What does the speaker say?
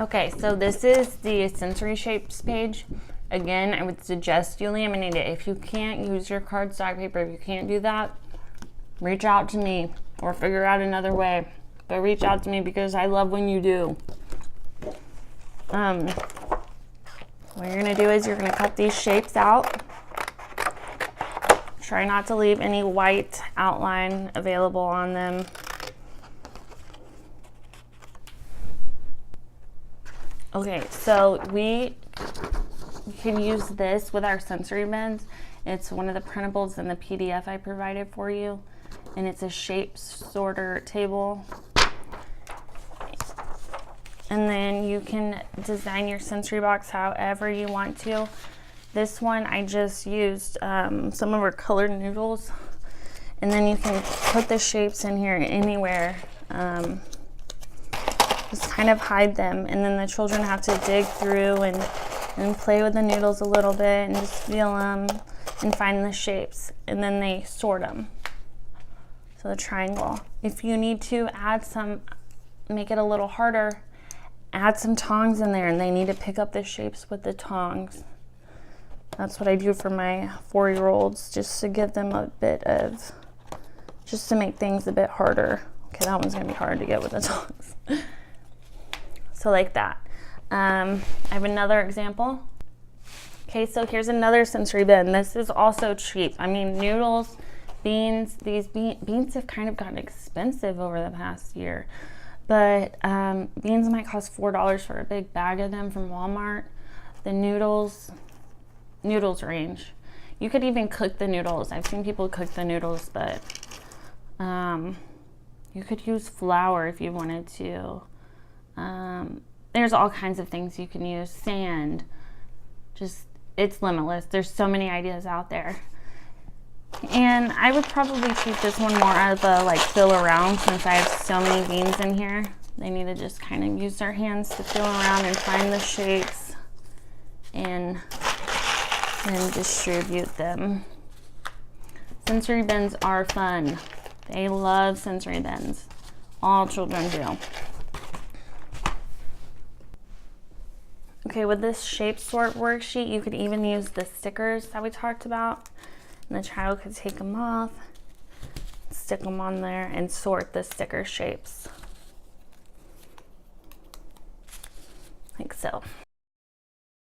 Okay, so this is the sensory shapes page. Again, I would suggest you laminate it. If you can't use your cardstock paper, if you can't do that, reach out to me or figure out another way. But reach out to me because I love when you do. What you're gonna do is you're gonna cut these shapes out. Try not to leave any white outline available on them. Okay, so we can use this with our sensory bins. It's one of the printables in the PDF I provided for you, and it's a shape sorter table. And then you can design your sensory box however you want to. This one I just used some of our colored noodles, and then you can put the shapes in here anywhere. Just kind of hide them, and then the children have to dig through and play with the noodles a little bit and just feel them and find the shapes, and then they sort them. So the triangle. If you need to add some, make it a little harder, add some tongs in there, and they need to pick up the shapes with the tongs. That's what I do for my 4-year-olds, just to give them a bit of, just to make things a bit harder. Okay, that one's gonna be hard to get with the tongs. So like that. I have another example. Okay, so here's another sensory bin. This is also cheap. I mean, noodles, beans, these beans have kind of gotten expensive over the past year. But beans might cost $4 for a big bag of them from Walmart. The noodles range. You could even cook the noodles. I've seen people cook the noodles, but you could use flour if you wanted to. There's all kinds of things you can use. Sand. Just, it's limitless. There's so many ideas out there. And I would probably treat this one more as a like fill around, since I have so many beans in here. They need to just kind of use their hands to feel around and find the shapes and distribute them. Sensory bins are fun. They love sensory bins. All children do. Okay, with this shape sort worksheet, you could even use the stickers that we talked about. And the child could take them off, stick them on there, and sort the sticker shapes. Like so.